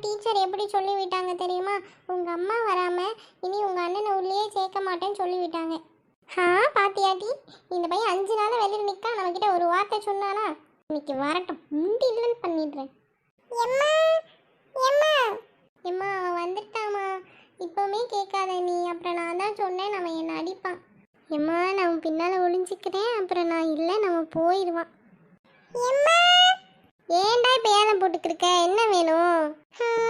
Teacher எப்படி சொல்லிவிட்டாங்க தெரியுமா? உங்க அம்மா வராம இனி உங்க அண்ணனை உள்ளே சேர்க்க மாட்டேன்னு சொல்லிவிட்டாங்க. பாத்தியாட்டி, இந்த பையன் 5 நாள் வெளியில் நிற்கா, நம்மக்கிட்ட ஒரு வார்த்தை சொன்னானா? இன்னைக்கு வரட்டும், முண்டி இல்லைன்னு பண்ணிடுறேன். எம்மா எம்மா எம்மா அவன் வந்துட்டாமா. இப்போவுமே கேட்காத நீ, அப்புறம் நான் தான் சொன்னேன் நம்ம என்னை அடிப்பான். எம்மா நான் பின்னால் ஒளிஞ்சிக்கிறேன், அப்புறம் நான் இல்லை நம்ம போயிடுவான். எம்மா ஏன்டா இப்போ ஏலம் போட்டுக்கிருக்க? என்ன வேணும்?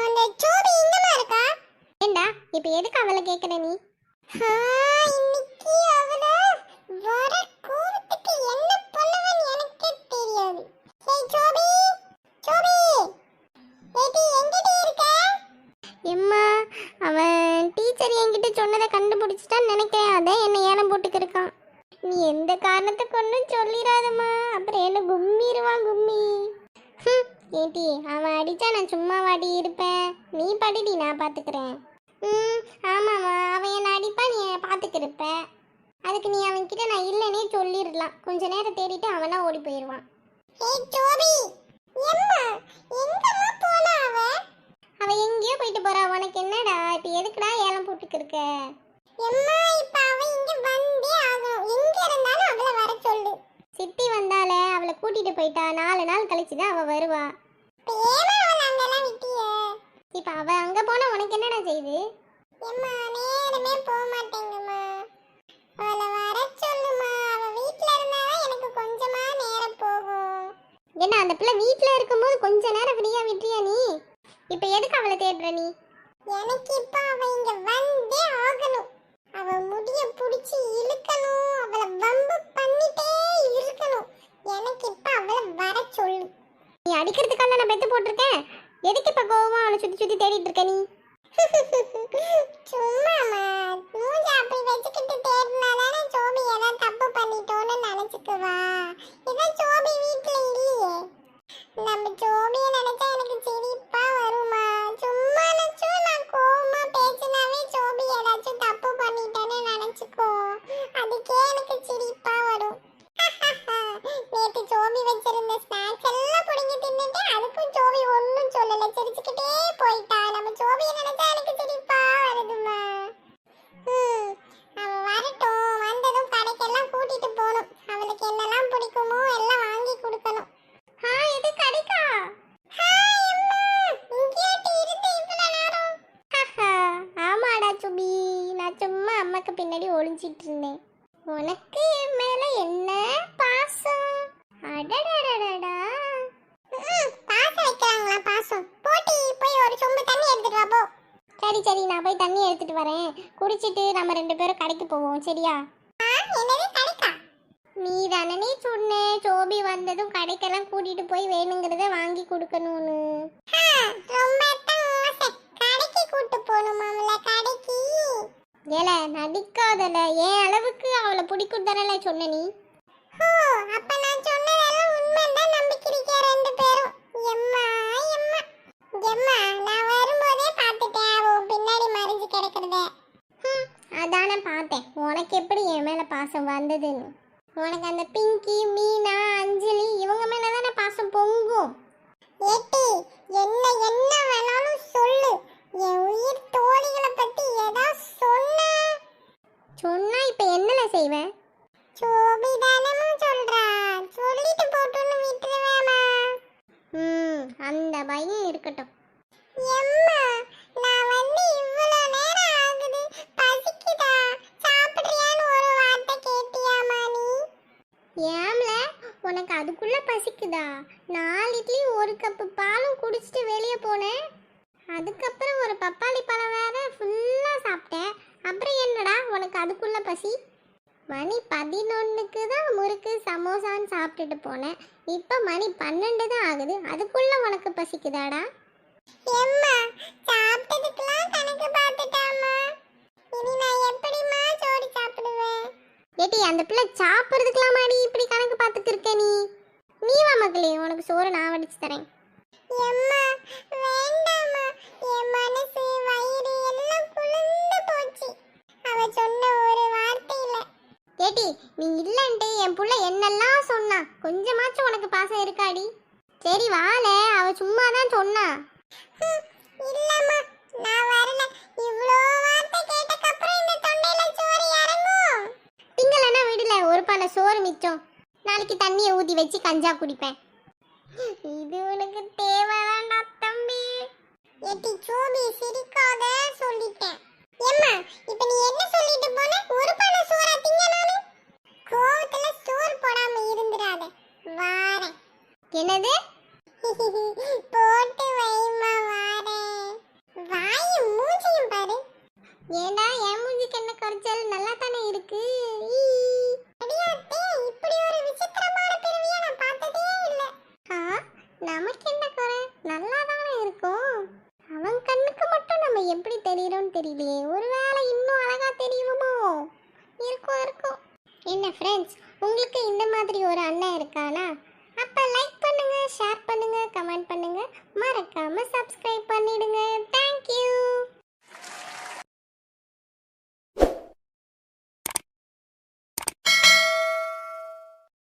அந்த சோபி இங்கமா இருக்கா? ஏண்டா இப்போ எதுக்கு அவளை கேட்குற நீ? இன்னைக்கு அவளை வர கோவத்துக்கு என்ன பண்ணுவேன்னு எனக்கே தெரியாது. ஏய் சோபி, சோபி ஏடி எங்கடி இருக்க? எம்மா அவன் டீச்சர் என்கிட்ட சொன்னதை கண்டுபிடிச்சிட்டான்னு நினைக்கிறேன், அதான் என்ன ஏலம் போட்டுக்கிருக்கான். நீ எந்த காரணத்துக்கு ஒன்றும் சொல்லிடாதம்மா, அப்புறம் என்ன கும்மிடுவான் கும்மி. ஏட்டி அவன் அடித்தா நான் சும்மா வாடி இருப்பேன், நீ படிடி நான் பார்த்துக்கிறேன். ஆமாம்மா அவன் என்னை அடிப்பா, நீ பார்த்துக்கிருப்ப. அதுக்கு நீ அவன்கிட்ட நான் இல்லைன்னே சொல்லிடலாம், கொஞ்ச நேரம் தேடிட்டு அவனா ஓடி போயிடுவான். அவன் எங்கேயோ போயிட்டு போறா, உனக்கு என்னடா? இப்போ எதுக்குடா ஏலம் போட்டுக்கிருக்க? சித்தி வந்தாலே அவளை கூட்டிட்டு போயிட்டா, 4 நாள் கழிச்சுதான் அவ வருவா. இப்ப அவ அங்க போனா உனக்கு என்னடா செய்யுது? என்ன அந்த பிள்ளை வீட்டுல இருக்கும்போது கொஞ்ச நேரம் ஃப்ரீயா விட்டுறியா நீ? இப்ப எதுக்கு அவளை தேடுற நீ? எனக்கு இப்ப அவ இங்க வந்தே ஆகணும். அவ முடிய புடிச்சு இழுக்கணும், அவளை வம்பு பண்ணிட்டே இருக்கணும். எனக்கு இப்ப அவளை வர சொல்லு. நீ அடிக்கிறதுக்காக நான் பெத்து போட்டிருக்கேன், எதுக்கு இப்ப கோவமா அவளை சுத்தி சுத்தி தேடிட்டு இருக்க நீ? சும்மாமா மூஞ்ச அப்படி வச்சுக்கிட்டு தேடினாதானே சோபி ஏதாவது தப்பு பண்ணிட்டோன்னு நினைச்சுக்குவா. இதான் சோபி வீட்டுல இல்லையே, நம்ம சோபியை நினைச்சா எனக்கு சிரிப்பா வருமா? சும்மா நான் கோவமா பேசினாவே சோபி ஏதாச்சும் தப்பு பண்ணிட்டேன்னு நினைச்சுக்கோ, அதுக்கே எனக்கு சிரிப்பா வரும். நேற்று சோபி வச்சிருந்த ஸ்நாக்ஸ் எல்லாம் புடிங்கி தின்னுட்டு அதுக்கும் சோபி ஒன்றும் சொல்லலை, சிரிச்சுக்கிட்டே போயிட்டா. நம்ம சோபியை நினைச்சா எனக்கு சிரிப்பா வருதுமா. அவன் வரட்டும், வந்ததும் கடைக்கெல்லாம் கூட்டிட்டு போகணும். அவளுக்கு என்னெல்லாம் பிடிக்குமோ எல்லாம் வாங்கி கொடுக்கணும். இது கடைக்கா? ஆமாடா சுபி, நான் சும்மா அம்மாக்கு பின்னாடி ஒளிஞ்சிட்டு இருந்தேன். உனக்கு என் மேல என்ன பாசம்! அடடடடடா, பாசம் வைக்கிறாங்களா? பாசம் போட்டி, போய் ஒரு சொம்பு தண்ணி எடுத்துட்டு வா போ. சரி சரி, நான் போய் தண்ணி எடுத்துட்டு வரேன், குடிச்சிட்டு நம்ம 2 பேரும் கடைக்கு போவோம், சரியா? என்னது கடைக்கா? நீ தானே சொன்ன சோபி வந்ததும் கடைக்கெல்லாம் கூட்டிட்டு போய் வேணுங்கிறத வாங்கி கொடுக்கணும்னு. ரொம்ப கடைக்கு கூட்டு போகணுமாம்ல, கடைக்கு. ஏல நடிக்காதல, ஏன் அளவுக்கு அவளை பிடிக்கும் தானே சொன்ன நீ? அப்ப நான் சொன்னதெல்லாம் உண்மைதான் நம்பிக்கிறீங்க 2 பேரும். எம்மா எம்மா எம்மா, நான் வரும்போதே பார்த்துட்டேன் அவன் பின்னாடி மறைஞ்சு கிடக்கிறத. அதானே பார்த்தேன் உனக்கு எப்படி என் மேல பாசம் வந்ததுன்னு. உனக்கு அந்த பிங்கி, மீனா, அஞ்சலி இவங்க மேல தானே பாசம் பொங்கும். ஏட்டி என்ன என்ன வேணாலும் சொல்லு, என் உயிர் தோழிகளை பத்தி ஏதாவது சொன்னா இப்ப என்னல செய்வேன்? சோபி தானமா சொல்றா, சொல்லிட்டு போட்டுன்னு விட்டுருவேமா. அந்த பையன் இருக்கட்டும். எம்மா நான் வந்து இவ்வளவு நேரம் ஆகுது, பசிக்குதா, சாப்பிடுறியான்னு ஒரு வார்த்தை கேட்டியாமா நீ? ஏம்ல உனக்கு அதுக்குள்ள பசிக்குதா? 4 இட்லி 1 கப்பு பாலும் குடிச்சிட்டு வெளியே போனேன், அதுக்கப்புறம் ஒரு பப்பாளி பழம் வேற ஃபுல்லா சாப்பிட்டேன், அப்புறம் என்னடா உனக்கு அதுக்குள்ள பசி? மணி 11க்கு தான் முறுக்கு சமோசான்னு சாப்பிட்டுட்டு போனேன், இப்போ மணி 12 தான் ஆகுது, அதுக்குள்ள உனக்கு பசிக்குதாடா? எம்மா சாப்பிட்டதுக்கெல்லாம் கணக்கு பார்த்துட்டாமா, இனி நான் எப்படிமா சோறு சாப்பிடுவேன்? ஏட்டி அந்த பிள்ளை சாப்பிட்றதுக்கெல்லாமாடி இப்படி கணக்கு பார்த்துட்டு இருக்க நீ? நீ வா மக்களே, உனக்கு சோறு நான் வடிச்சு தரேன். எம்மா வேண்டாமா, என் மனசு வயிறு எல்லாம் குளிர்ந்து போச்சு அவ சொன்ன ஒரு வார்த்தையில. ஏட்டி நீ இல்லன்ட்டு என் புள்ள என்னெல்லாம் சொன்னா, கொஞ்சமாச்சும் உனக்கு பாசம் இருக்காடி? சரி வாழ, அவ சும்மா தான் சொன்னா. இல்லம்மா நான் வரல. இவ்ளோ வார்த்தை கேட்டக்க அப்புறம் இந்த தொண்டையில சோறு இறங்கும். திங்களனா விடல ஒரு பானை சோறு மிச்சம். நாளைக்கு தண்ணியை ஊத்தி வச்சு கஞ்சா குடிப்பேன். இது உனக்கு தேவைதான்டா தம்பி. ஏட்டி சோபி சிரிக்காத சொல்லிட்டேன். ஏம்மா இப்போ நீ என்ன சொல்லிட்டு போன? ஒரு பானை சோறா திங்கனானு? கோவத்துல சோறு போடாம இருந்துறாத. வாரேன். என்னது? போட்டு வைமா வாரேன். வாய் மூஞ்சியும் பாரு. ஏண்டா என் மூஞ்சிக்கு என்ன குறைச்சல்? நல்லா தானே இருக்கு. அடியாத்தே இப்படி ஒரு விசித்திரமான பிறவியை நான் பார்த்ததே இல்லை. நமக்கு என்ன குறை? நல்லா தானே இருக்கும். அவன் கண்ணுக்கு மட்டும் நம்ம எப்படி தெரியுறோம்னு தெரியலையே. ஒருவேளை இன்னும் அழகா தெரியுமோ? இருக்கும் இருக்கும். என்ன ஃப்ரெண்ட்ஸ், உங்களுக்கு இந்த மாதிரி ஒரு அண்ணன் இருக்கானா? அப்ப லைக் பண்ணுங்க, ஷேர் பண்ணுங்க, கமெண்ட் பண்ணுங்க, மறக்காம சப்ஸ்கிரைப் பண்ணிடுங்க. தேங்க்யூ.